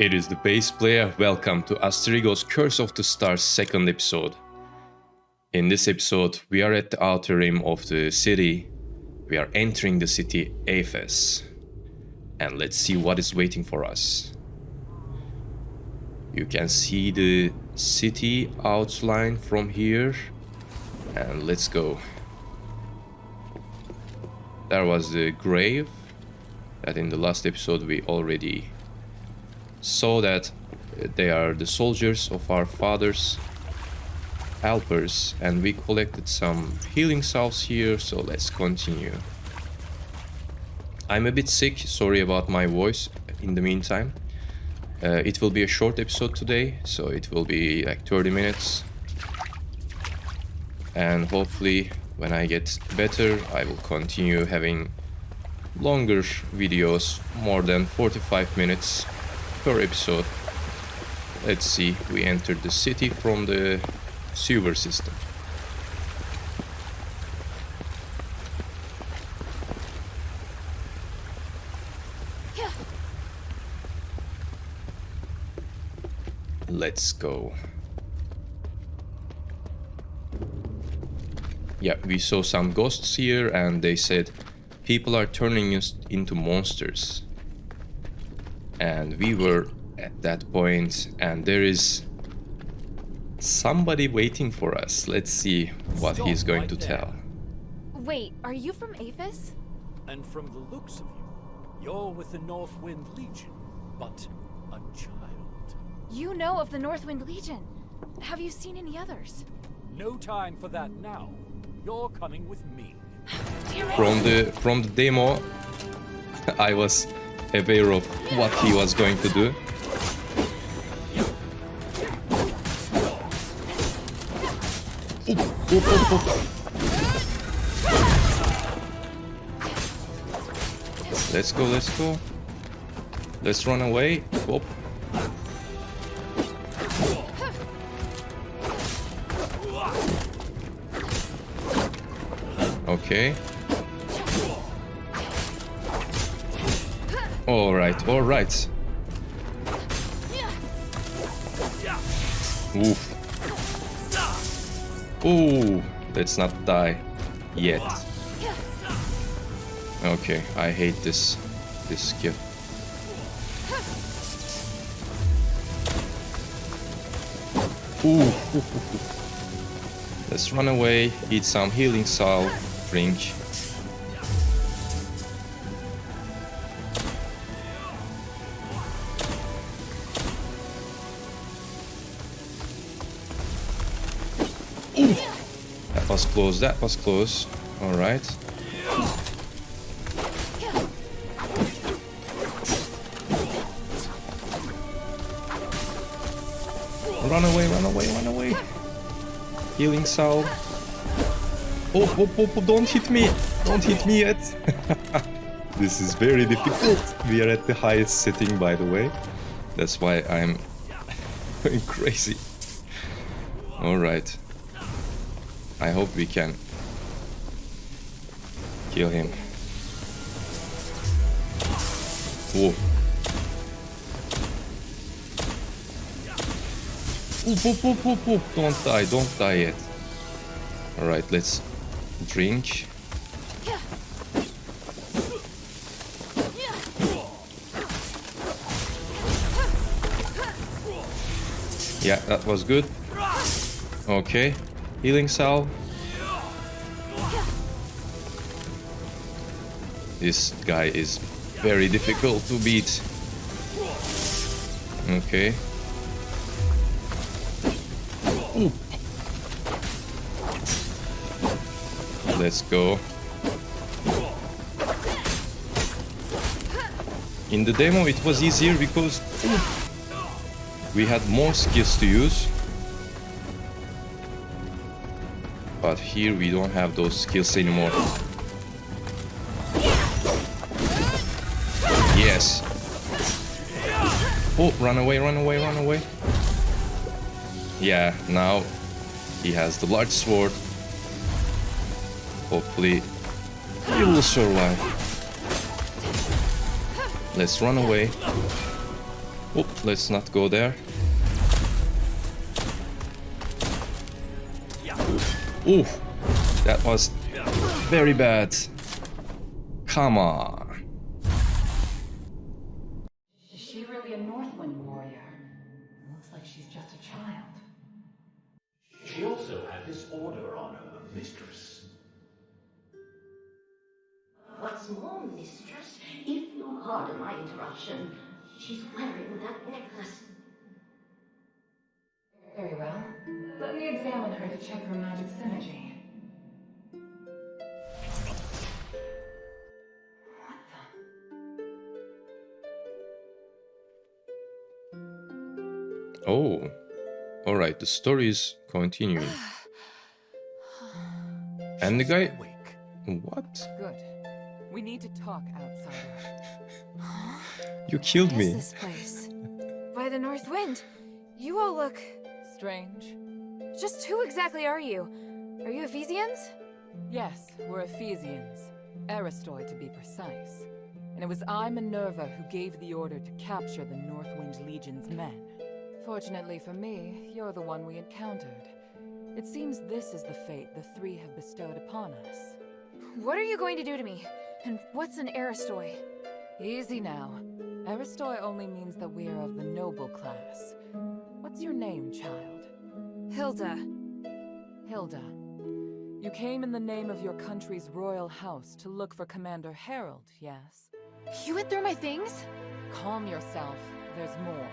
It is the bass player. Welcome to ASTERIGOS Curse of the Stars second episode. In this episode, we are at the outer rim of the city. We are entering the city Aphes. And let's see what is waiting for us. You can see the city outline from here. And let's go. There was the grave that in the last episode we already saw that they are the soldiers of our father's helpers, and we collected some healing salves here, so let's continue. I'm a bit sick, sorry about my voice in the meantime. It will be a short episode today, so it will be like 30 minutes. And hopefully when I get better, I will continue having longer videos, more than 45 minutes per episode. Let's see, we entered the city from the sewer system. Let's go. Yeah, we saw some ghosts here and they said people are turning us into monsters. And we were at that point, and there is somebody waiting for us. Let's see what he's going to tell. Wait, are you from Aphes? And from the looks of you, you're with the North Wind Legion, but a child. You know of the North Wind Legion. Have you seen any others? No time for that now. You're coming with me. From the demo, I was aware of what he was going to do. Let's go, let's go. Let's run away. Whoop. Okay. Alright, alright. Oof. Ooh, let's not die yet. Okay, I hate this skill. Ooh. Let's run away, eat some healing salve, drink. Ooh. That was close, that was close. Alright. Run away, run away, run away. Healing salve. Oh, oh, oh, oh, don't hit me. Don't hit me yet. This is very difficult. We are at the highest setting, by the way. That's why I'm going crazy. Alright. I hope we can kill him. Whoa. Oop, oop, oop, oop, oop. Don't die yet. Alright, let's drink. Yeah, that was good. Okay, healing salve. This guy is very difficult to beat. Okay. Ooh. Let's go. In the demo it was easier because we had more skills to use. But here we don't have those skills anymore. Yes. Oh, run away, run away, run away. Yeah, now he has the large sword. Hopefully he will survive. Let's run away. Oh, let's not go there. Oof, that was very bad. Come on. Is she really a Northwind warrior? Looks like she's just a child. She also had this order on her, mistress. What's more, mistress, if you'll pardon my interruption, she's wearing that necklace. Very well. Let me examine her to check her magic synergy. Oh, alright, the story is continuing. And the guy... What? Good. We need to talk, outsider. You killed What is me. this place? By the North Wind. You all look... Strange? Just who exactly are you? Are you Ephesians? Yes, we're Ephesians. Aristoi, to be precise. And it was I, Minerva, who gave the order to capture the Northwind Legion's men. Fortunately for me, you're the one we encountered. It seems this is the fate the three have bestowed upon us. What are you going to do to me? And what's an Aristoi? Easy now. Aristoi only means that we are of the noble class. What's your name, child? Hilda. Hilda. You came in the name of your country's royal house to look for Commander Harold, yes? You went through my things? Calm yourself. There's more.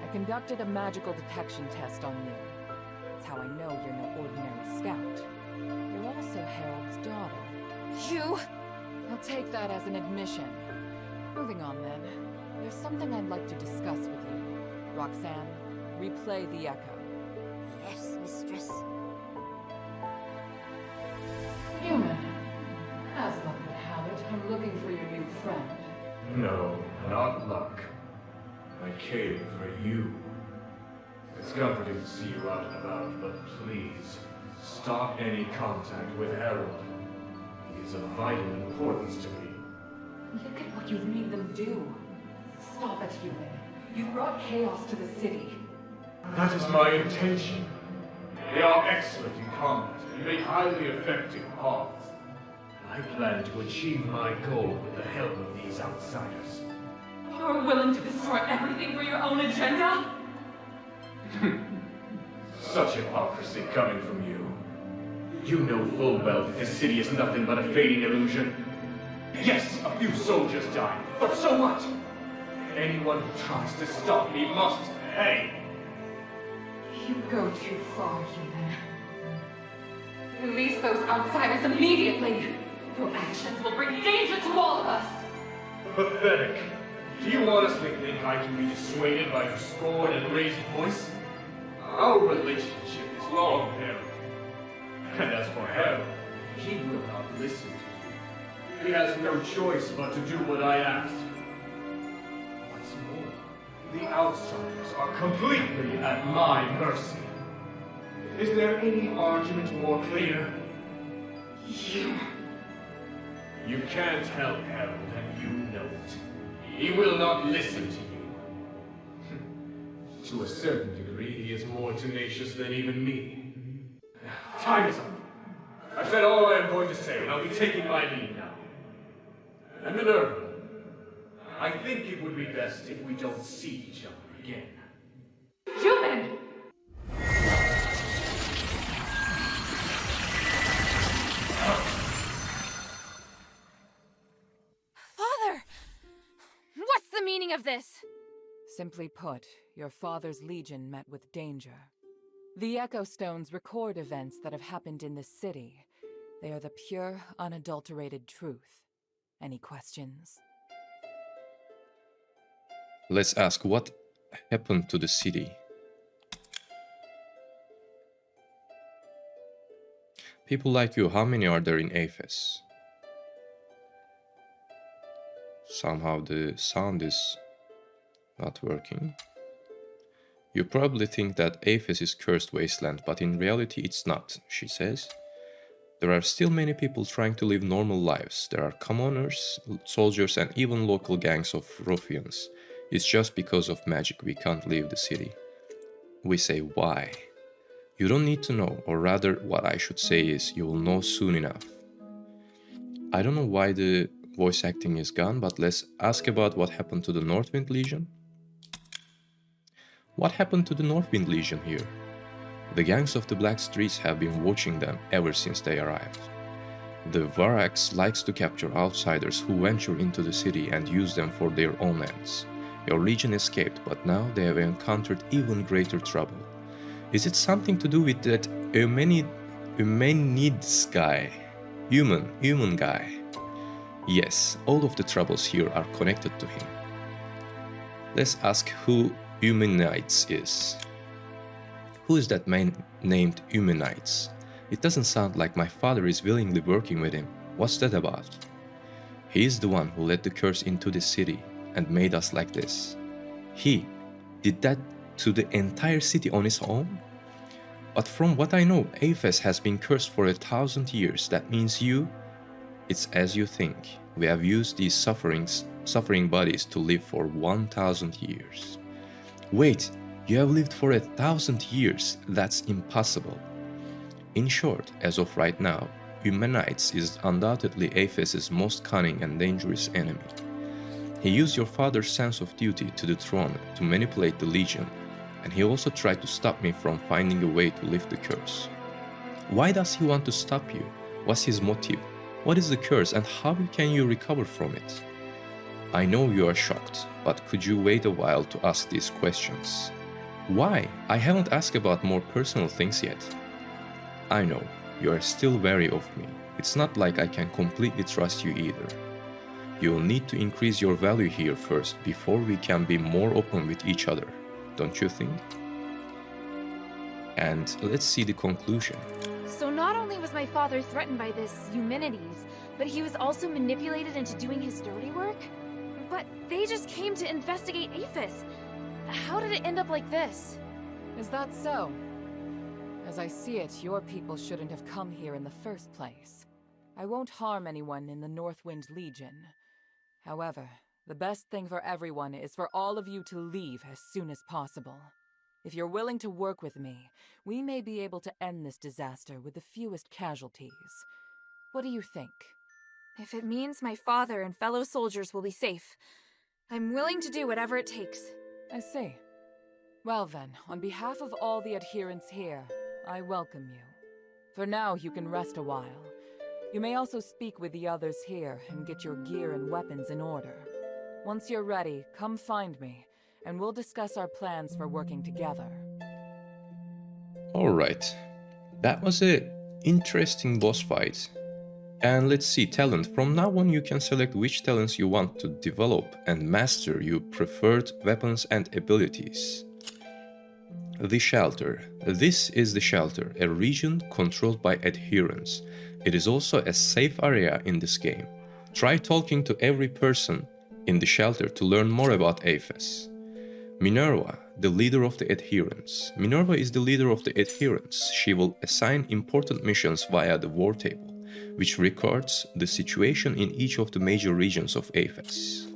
I conducted a magical detection test on you. That's how I know you're no ordinary scout. You're also Harold's daughter. You? I'll take that as an admission. Moving on then. There's something I'd like to discuss with you. Roxanne, replay the echo. Yes, mistress. Human. As luck would have it, I'm looking for your new friend. No, not luck. I came for you. It's comforting to see you out and about, but please, stop any contact with Harold. He is of vital importance to me. Look at what you've made them do. Stop it, human. You brought chaos to the city. That is my intention. They are excellent in combat and make highly effective paths. I plan to achieve my goal with the help of these outsiders. You're willing to destroy everything for your own agenda? Such hypocrisy coming from you. You know full well that this city is nothing but a fading illusion. Yes, a few soldiers died, but so what? Anyone who tries to stop me must pay. You go too far, human. Release those outsiders immediately! Your actions will bring danger to all of us! Pathetic. Do you honestly think I can be dissuaded by your scorn and raised voice? Our relationship is long, Harold. And as for Harold, he will not listen to you. He has no choice but to do what I ask. What's more, the outsiders are completely at my mercy. Is there any argument more clear? You can't help Harold, and you know it. He will not listen to you. To a certain degree, he is more tenacious than even me. Time is up. I've said all I am going to say, and I'll be taking my leave now. And Minerva, I think it would be best if we don't see each other again. Human! Father! What's the meaning of this? Simply put, your father's legion met with danger. The Echo Stones record events that have happened in this city. They are the pure, unadulterated truth. Any questions? Let's ask what happened to the city. People like you, how many are there in Aphes? Somehow the sound is not working. You probably think that Aphes is cursed wasteland, but in reality it's not, she says. There are still many people trying to live normal lives. There are commoners, soldiers, and even local gangs of ruffians. It's just because of magic we can't leave the city. We say why. You don't need to know, or rather what I should say is you will know soon enough. I don't know why the voice acting is gone, but let's ask about what happened to the Northwind Legion. What happened to the Northwind Legion here? The gangs of the Black Streets have been watching them ever since they arrived. The Varax likes to capture outsiders who venture into the city and use them for their own ends. Your legion escaped, but now they have encountered even greater trouble. Is it something to do with that Eumenides guy? Human guy? Yes, all of the troubles here are connected to him. Let's ask who Eumenides is. Who is that man named Eumenides? It doesn't sound like my father is willingly working with him. What's that about? He is the one who let the curse into the city and made us like this. He did that to the entire city on his own? But from what I know, Aphes has been cursed for 1,000 years. That means it's as you think. We have used these suffering bodies to live for 1,000 years. Wait, you have lived for 1,000 years? That's impossible. In short, as of right now, Eumenides is undoubtedly Aphes' most cunning and dangerous enemy. He used your father's sense of duty to the throne to manipulate the Legion, and he also tried to stop me from finding a way to lift the curse. Why does he want to stop you? What's his motive? What is the curse and how can you recover from it? I know you are shocked, but could you wait a while to ask these questions? Why? I haven't asked about more personal things yet. I know, you are still wary of me. It's not like I can completely trust you either. You'll need to increase your value here first before we can be more open with each other, don't you think? And let's see the conclusion. So not only was my father threatened by this Eumenides, but he was also manipulated into doing his dirty work? But they just came to investigate Aphes. How did it end up like this? Is that so? As I see it, your people shouldn't have come here in the first place. I won't harm anyone in the Northwind Legion. However, the best thing for everyone is for all of you to leave as soon as possible. If you're willing to work with me, we may be able to end this disaster with the fewest casualties. What do you think? If it means my father and fellow soldiers will be safe, I'm willing to do whatever it takes. I see. Well then, on behalf of all the adherents here, I welcome you. For now, you can rest a while. You may also speak with the others here and get your gear and weapons in order. Once you're ready, come find me, and we'll discuss our plans for working together. Alright, that was an interesting boss fight. And let's see, talent. From now on you can select which talents you want to develop and master your preferred weapons and abilities. The Shelter. This is the Shelter, a region controlled by adherents. It is also a safe area in this game. Try talking to every person in the Shelter to learn more about Aphes. Minerva, the leader of the adherents. Minerva is the leader of the adherents. She will assign important missions via the war table, which records the situation in each of the major regions of Aphes.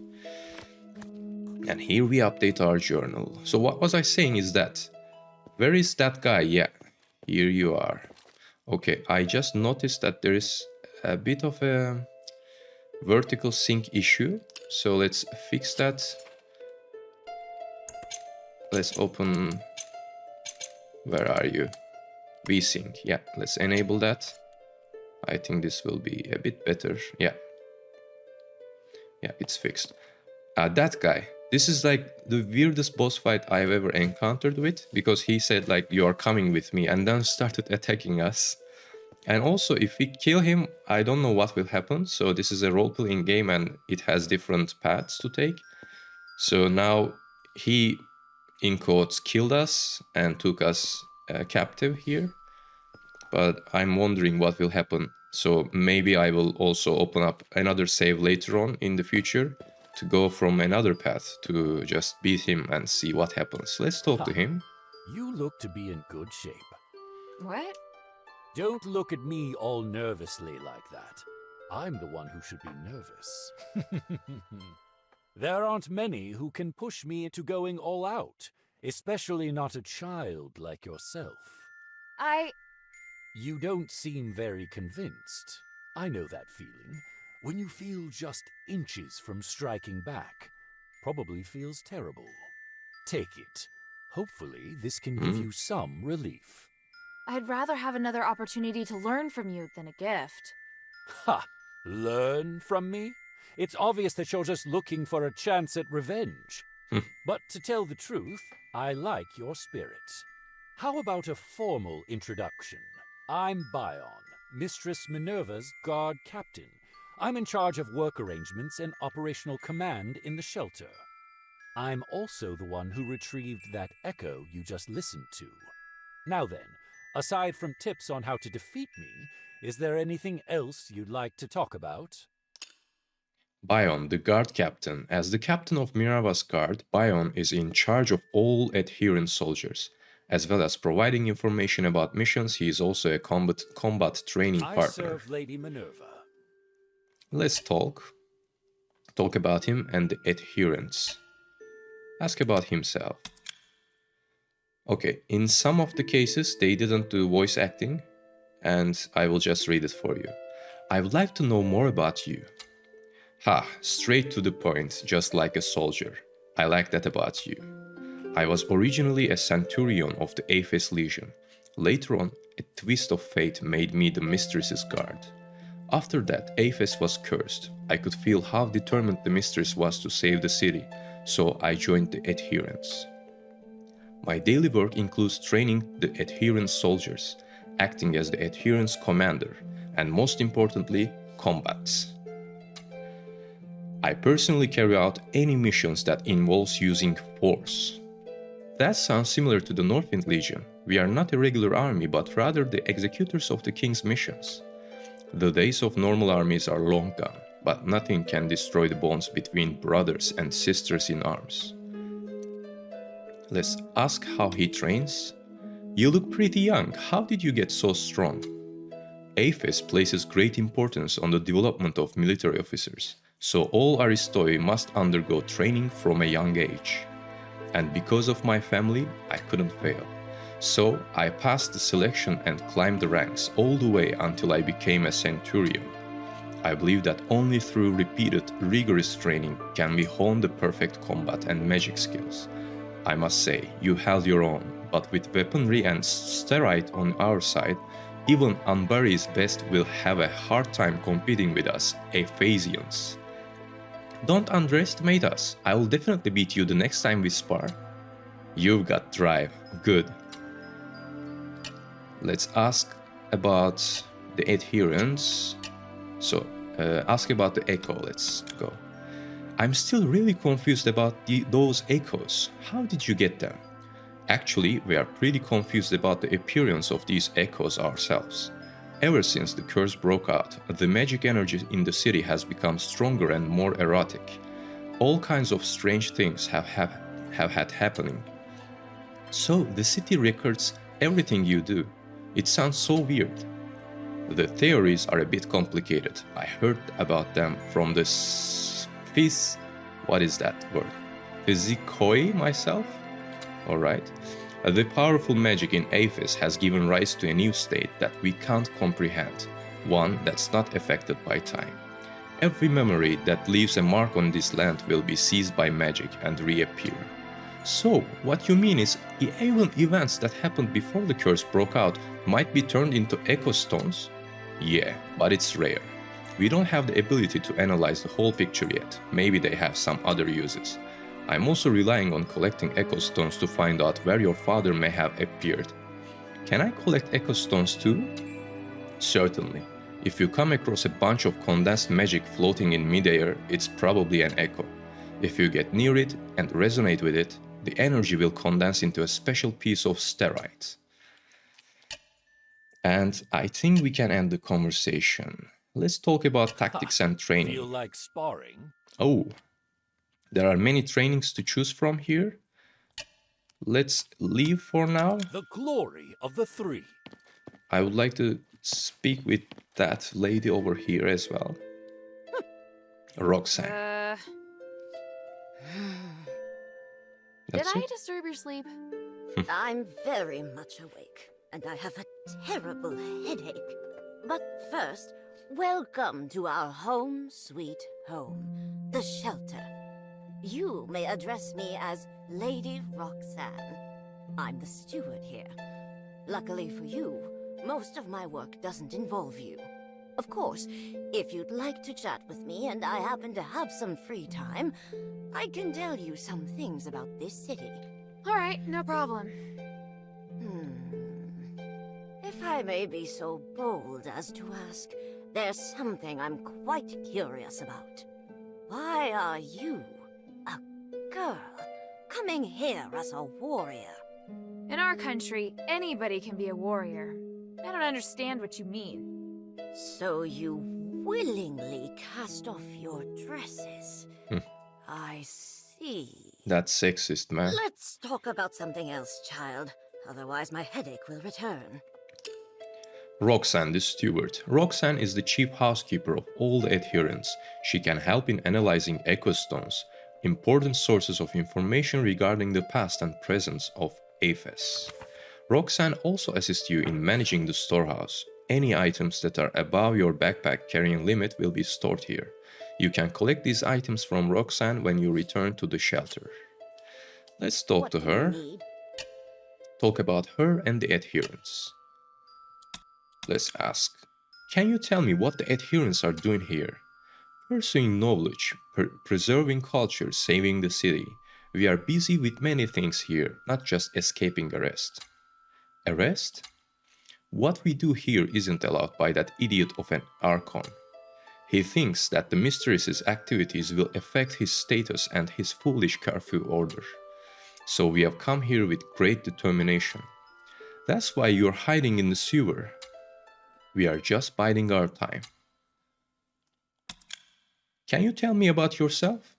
And here we update our journal. So what was I saying is that, where is that guy? Yeah, here you are. Okay, I just noticed that there is a bit of a vertical sync issue. So let's fix that. Let's open, where are you? VSync, yeah, let's enable that. I think this will be a bit better, yeah. Yeah, it's fixed. That guy, this is like the weirdest boss fight I've ever encountered with, because he said like, you are coming with me, and then started attacking us. And also, if we kill him, I don't know what will happen. So this is a role-playing game and it has different paths to take. So now he, in quotes, killed us and took us captive here. But I'm wondering what will happen. So maybe I will also open up another save later on in the future to go from another path to just beat him and see what happens. Let's talk to him. You look to be in good shape. What? Don't look at me all nervously like that. I'm the one who should be nervous. There aren't many who can push me into going all out, especially not a child like yourself. You don't seem very convinced. I know that feeling. When you feel just inches from striking back. Probably feels terrible. Take it. Hopefully, this can give you some relief. I'd rather have another opportunity to learn from you than a gift. Ha! Learn from me? It's obvious that you're just looking for a chance at revenge. But to tell the truth, I like your spirit. How about a formal introduction? I'm Bion, Mistress Minerva's guard captain. I'm in charge of work arrangements and operational command in the shelter. I'm also the one who retrieved that echo you just listened to. Now then, aside from tips on how to defeat me, is there anything else you'd like to talk about? Bion, the guard captain. As the captain of Minerva's guard, Bion is in charge of all adherent soldiers. As well as providing information about missions, he is also a combat training partner. I serve Lady Minerva. Let's talk. Talk about him and the adherents. Ask about himself. Okay, in some of the cases, they didn't do voice acting, and I will just read it for you. I would like to know more about you. Ha, straight to the point, just like a soldier. I like that about you. I was originally a centurion of the Aphes Legion. Later on, a twist of fate made me the mistress's guard. After that, Aphes was cursed. I could feel how determined the mistress was to save the city, so I joined the adherents. My daily work includes training the adherent soldiers, acting as the adherents commander, and most importantly, combats. I personally carry out any missions that involves using force. That sounds similar to the Northwind Legion. We are not a regular army, but rather the executors of the king's missions. The days of normal armies are long gone, but nothing can destroy the bonds between brothers and sisters in arms. Let's ask how he trains. You look pretty young. How did you get so strong? Aphes places great importance on the development of military officers, so all Aristoi must undergo training from a young age. And because of my family, I couldn't fail. So I passed the selection and climbed the ranks all the way until I became a centurion. I believe that only through repeated, rigorous training can we hone the perfect combat and magic skills. I must say, you held your own, but with weaponry and sterite on our side, even Anbari's best will have a hard time competing with us, Ephesians. Don't underestimate us. I will definitely beat you the next time we spar. You've got drive. Good. Let's ask about the adherents. So, ask about the echo. Let's go. I'm still really confused about those echoes. How did you get them? Actually, we are pretty confused about the appearance of these echoes ourselves. Ever since the curse broke out, the magic energy in the city has become stronger and more erotic. All kinds of strange things have had happening. So the city records everything you do. It sounds so weird. The theories are a bit complicated. I heard about them from the what is that word? Physicoi myself? Alright. The powerful magic in Aphes has given rise to a new state that we can't comprehend, one that's not affected by time. Every memory that leaves a mark on this land will be seized by magic and reappear. So, what you mean is, even events that happened before the curse broke out might be turned into echo stones? Yeah, but it's rare. We don't have the ability to analyze the whole picture yet. Maybe they have some other uses. I'm also relying on collecting echo stones to find out where your father may have appeared. Can I collect echo stones too? Certainly. If you come across a bunch of condensed magic floating in midair, it's probably an echo. If you get near it and resonate with it, the energy will condense into a special piece of sterite. And I think we can end the conversation. Let's talk about tactics and training. Feel like sparring? Oh, there are many trainings to choose from here. Let's leave for now. The glory of the three. I would like to speak with that lady over here as well. Roxanne. Did That's I it? disturb your sleep? I'm very much awake, and I have a terrible headache. But first, welcome to our home sweet home, the shelter. You may address me as Lady Roxanne. I'm the steward here. Luckily for you, most of my work doesn't involve you. Of course, if you'd like to chat with me and I happen to have some free time, I can tell you some things about this city. Alright, no problem. If I may be so bold as to ask, there's something I'm quite curious about. Why are you, a girl, coming here as a warrior? In our country, anybody can be a warrior. I don't understand what you mean. So you willingly cast off your dresses? I see. That's sexist, man. Let's talk about something else, child. Otherwise my headache will return. Roxanne, the steward. Roxanne is the chief housekeeper of all the adherents. She can help in analyzing echo stones, important sources of information regarding the past and present of Aphes. Roxanne also assists you in managing the storehouse. Any items that are above your backpack carrying limit will be stored here. You can collect these items from Roxanne when you return to the shelter. Let's talk to her. Talk about her and the adherents. Let's ask, can you tell me what the adherents are doing here? Pursuing knowledge, preserving culture, saving the city. We are busy with many things here, not just escaping arrest. Arrest? What we do here isn't allowed by that idiot of an Archon. He thinks that the mistress's activities will affect his status and his foolish curfew order. So we have come here with great determination. That's why you're hiding in the sewer. We are just biding our time. Can you tell me about yourself?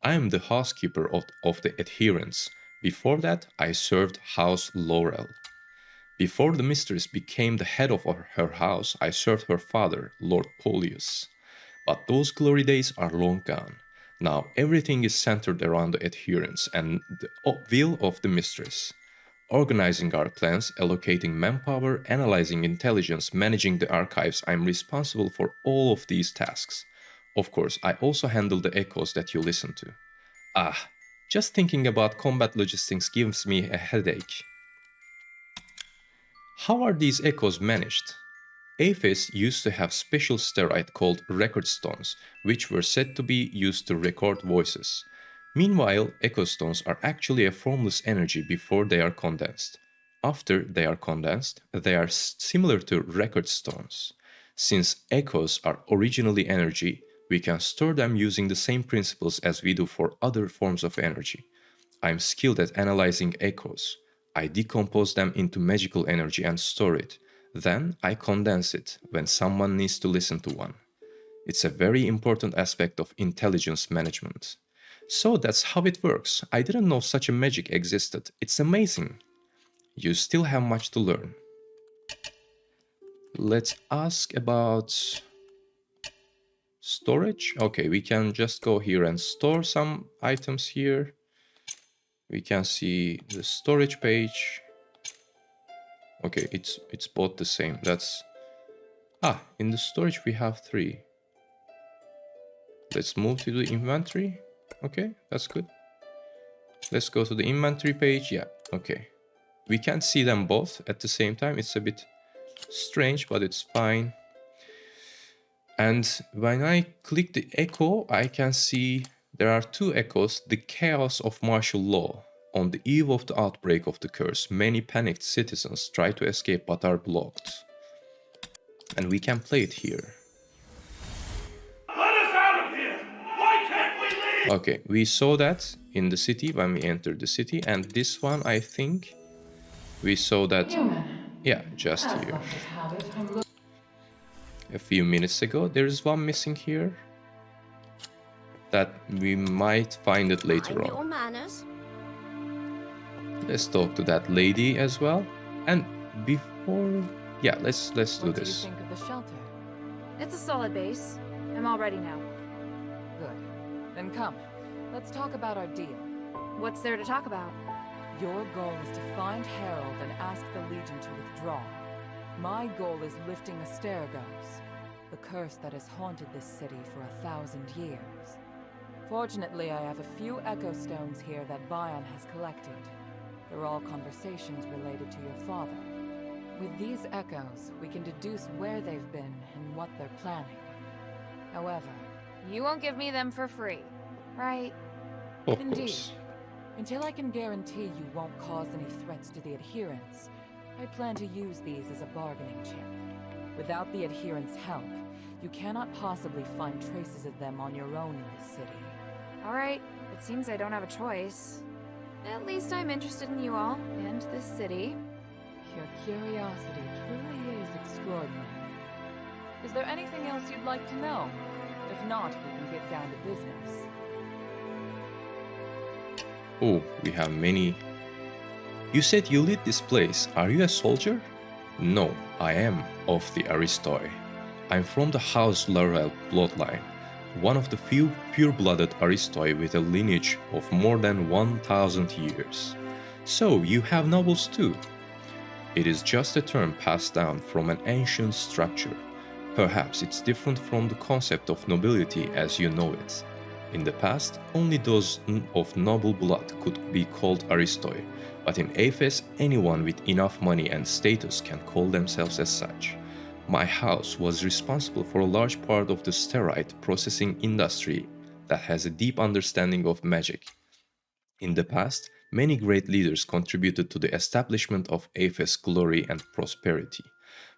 I am the housekeeper of the adherents. Before that, I served House Laurel. Before the mistress became the head of her house, I served her father, Lord Polius. But those glory days are long gone. Now everything is centered around the adherents and the will of the mistress. Organizing our plans, allocating manpower, analyzing intelligence, managing the archives, I'm responsible for all of these tasks. Of course, I also handle the echoes that you listen to. Just thinking about combat logistics gives me a headache. How are these echoes managed? Aphes used to have special steroid called record stones, which were said to be used to record voices. Meanwhile, echo stones are actually a formless energy before they are condensed. After they are condensed, they are similar to record stones. Since echoes are originally energy, we can store them using the same principles as we do for other forms of energy. I'm skilled at analyzing echoes. I decompose them into magical energy and store it. Then I condense it when someone needs to listen to one. It's a very important aspect of intelligence management. So that's how it works. I didn't know such a magic existed. It's amazing. You still have much to learn. Let's ask about storage. Okay, we can just go here and store some items here. We can see the storage page. Okay, it's both the same. That's in the storage we have 3. Let's move to the inventory. Okay, that's good. Let's go to the inventory page. Yeah, okay. We can't see them both at the same time. It's a bit strange, but it's fine. And when I click the echo, I can see there are 2 echoes. The chaos of martial law. On the eve of the outbreak of the curse, many panicked citizens try to escape but are blocked. And we can play it here. Let us out of here! Why can't we leave? Okay, we saw that in the city when we entered the city, and this one I think we saw that, yeah, just here. A few minutes ago. There is one missing here that we might find it later Mind your on. manners. Let's talk to that lady as well. And before, yeah, let's do What do you this. think of the shelter? It's a solid base. I'm all ready now. Good. Then come. let's talk about our deal. What's there to talk about? Your goal is to find Harold and ask the Legion to withdraw. My goal is lifting ASTERIGOS, the curse that has haunted this city for 1,000 years. Fortunately, I have a few echo stones here that Bion has collected. They're all conversations related to your father. With these echoes, we can deduce where they've been and what they're planning. However, You won't give me them for free, right? Of Indeed. course. until I can guarantee you won't cause any threats to the adherents, I plan to use these as a bargaining chip. Without the adherents' help, you cannot possibly find traces of them on your own in this city. Alright, it seems I don't have a choice. At least I'm interested in you all, and this city. Your curiosity truly is extraordinary. Is there anything else you'd like to know? If not, we can get down to business. Oh, we have many. You said you lead this place. Are you a soldier? No, I am of the Aristoi. I'm from the House Laurel bloodline, one of the few pure-blooded Aristoi with a lineage of more than 1,000 years. So, you have nobles too? It is just a term passed down from an ancient structure. Perhaps it's different from the concept of nobility as you know it. In the past, only those of noble blood could be called Aristoi, but in Aphes, anyone with enough money and status can call themselves as such. My house was responsible for a large part of the steroid processing industry that has a deep understanding of magic. In the past, many great leaders contributed to the establishment of Aphes' glory and prosperity.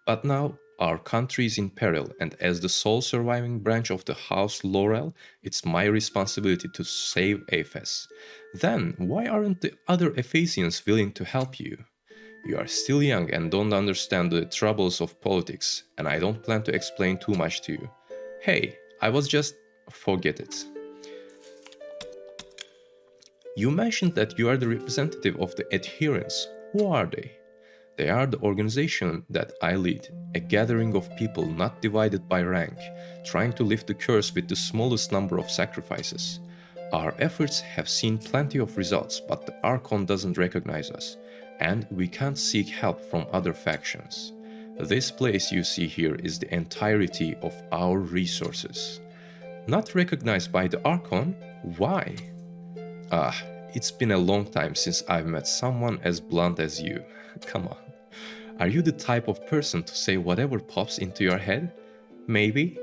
But now, our country is in peril, and as the sole surviving branch of the House Laurel, it's my responsibility to save Aphes. Then, why aren't the other Ephesians willing to help you? You are still young and don't understand the troubles of politics, and I don't plan to explain too much to you. Hey, I was just... forget it. You mentioned that you are the representative of the adherents. Who are they? They are the organization that I lead, a gathering of people not divided by rank, trying to lift the curse with the smallest number of sacrifices. Our efforts have seen plenty of results, but the Archon doesn't recognize us, and we can't seek help from other factions. This place you see here is the entirety of our resources. Not recognized by the Archon? Why? It's been a long time since I've met someone as blunt as you. Come on. Are you the type of person to say whatever pops into your head? Maybe?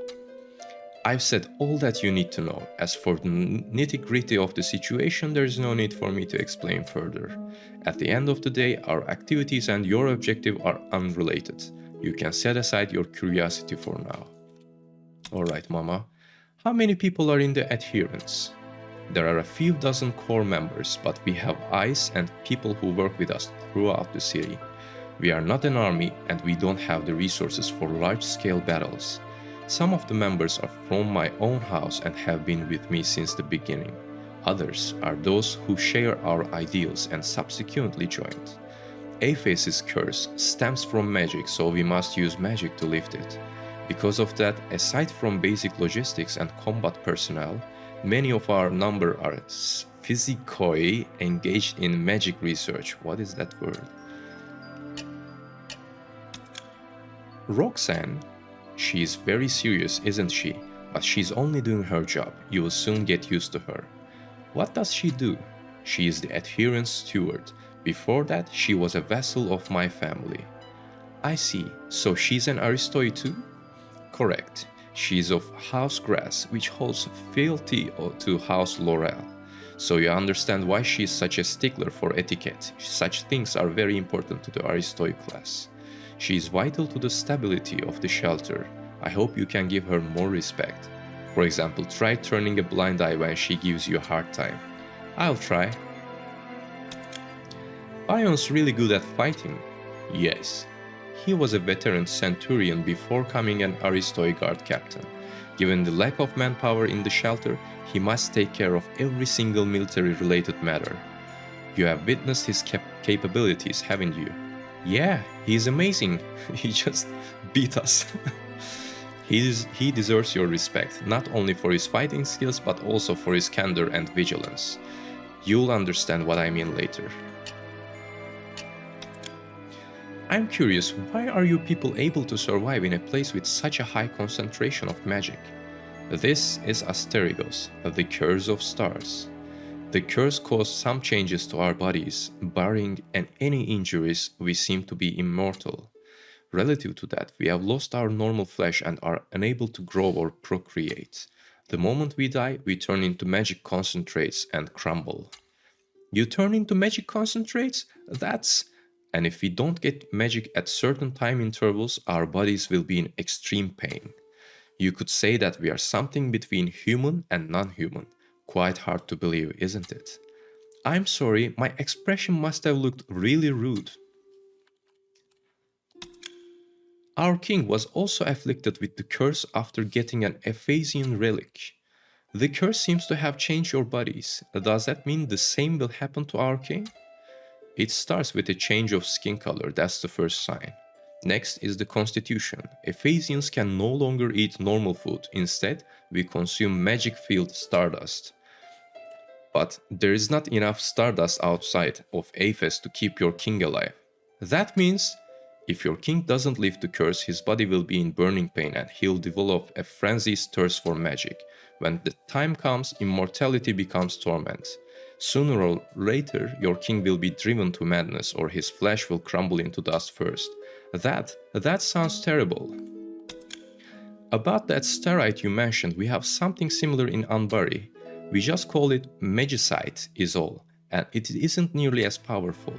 I've said all that you need to know. As for the nitty-gritty of the situation, there's no need for me to explain further. At the end of the day, our activities and your objective are unrelated. You can set aside your curiosity for now. Alright, Mama. How many people are in the adherents? There are a few dozen core members, but we have eyes and people who work with us throughout the city. We are not an army, and we don't have the resources for large-scale battles. Some of the members are from my own house and have been with me since the beginning. Others are those who share our ideals and subsequently joined. Aphes' curse stems from magic, so we must use magic to lift it. Because of that, aside from basic logistics and combat personnel, many of our number are physically engaged in magic research. What is that word? Roxanne, she is very serious, isn't she? But she's only doing her job. You will soon get used to her. What does she do? She is the adherence steward. Before that, she was a vassal of my family. I see. So she's an Aristoi too? Correct. She is of House Grass, which holds fealty to House Laurel. So you understand why she is such a stickler for etiquette. Such things are very important to the Aristoi class. She is vital to the stability of the shelter. I hope you can give her more respect. For example, try turning a blind eye when she gives you a hard time. I'll try. Bion's really good at fighting. Yes. He was a veteran centurion before becoming an Aristoi guard captain. Given the lack of manpower in the shelter, he must take care of every single military-related matter. You have witnessed his capabilities, haven't you? Yeah, he's amazing. He just beat us. He deserves your respect, not only for his fighting skills, but also for his candor and vigilance. You'll understand what I mean later. I'm curious, why are you people able to survive in a place with such a high concentration of magic? This is ASTERIGOS, the curse of stars. The curse caused some changes to our bodies, barring any injuries, we seem to be immortal. Relative to that, we have lost our normal flesh and are unable to grow or procreate. The moment we die, we turn into magic concentrates and crumble. You turn into magic concentrates? And if we don't get magic at certain time intervals, our bodies will be in extreme pain. You could say that we are something between human and non-human. Quite hard to believe, isn't it? I'm sorry, my expression must have looked really rude. Our king was also afflicted with the curse after getting an Ephesian relic. The curse seems to have changed your bodies. Does that mean the same will happen to our king? It starts with a change of skin color, that's the first sign. Next is the constitution. Ephesians can no longer eat normal food. Instead, we consume magic-filled stardust. But there is not enough stardust outside of Aphes to keep your king alive. That means, if your king doesn't lift the curse, his body will be in burning pain and he'll develop a frenzied thirst for magic. When the time comes, immortality becomes torment. Sooner or later, your king will be driven to madness or his flesh will crumble into dust first. That sounds terrible. About that starite you mentioned, we have something similar in Anbari. We just call it magicite is all, and it isn't nearly as powerful.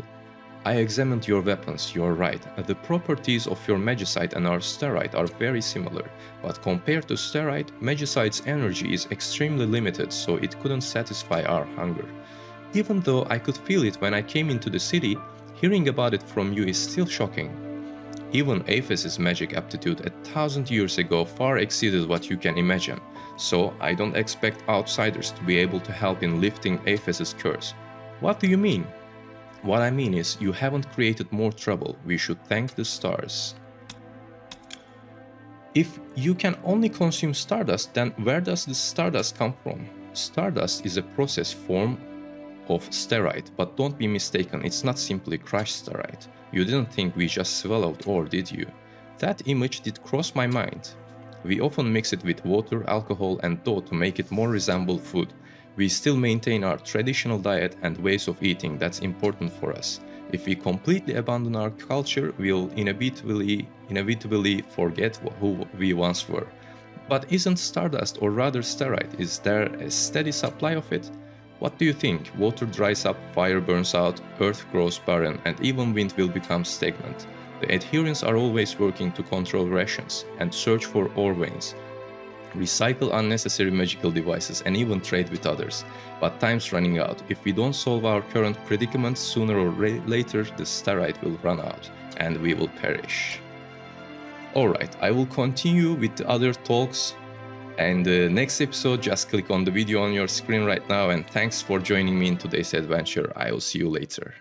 I examined your weapons, you're right. The properties of your magicite and our starite are very similar, but compared to starite, magicite's energy is extremely limited, so it couldn't satisfy our hunger. Even though I could feel it when I came into the city, hearing about it from you is still shocking. Even Aphes' magic aptitude 1,000 years ago far exceeded what you can imagine, so I don't expect outsiders to be able to help in lifting Aphes' curse. What do you mean? What I mean is, you haven't created more trouble. We should thank the stars. If you can only consume stardust, then where does the stardust come from? Stardust is a process form of starite, but don't be mistaken, it's not simply crushed starite. You didn't think we just swallowed ore, did you? That image did cross my mind. We often mix it with water, alcohol and dough to make it more resemble food. We still maintain our traditional diet and ways of eating that's important for us. If we completely abandon our culture, we'll inevitably forget who we once were. But isn't stardust, or rather starite, is there a steady supply of it? What do you think? Water dries up, fire burns out, earth grows barren, and even wind will become stagnant. The adherents are always working to control rations and search for ore veins, recycle unnecessary magical devices, and even trade with others. But time's running out. If we don't solve our current predicament, sooner or later the starite will run out, and we will perish. Alright, I will continue with the other talks, and the next episode, just click on the video on your screen right now, and thanks for joining me in today's adventure. I will see you later.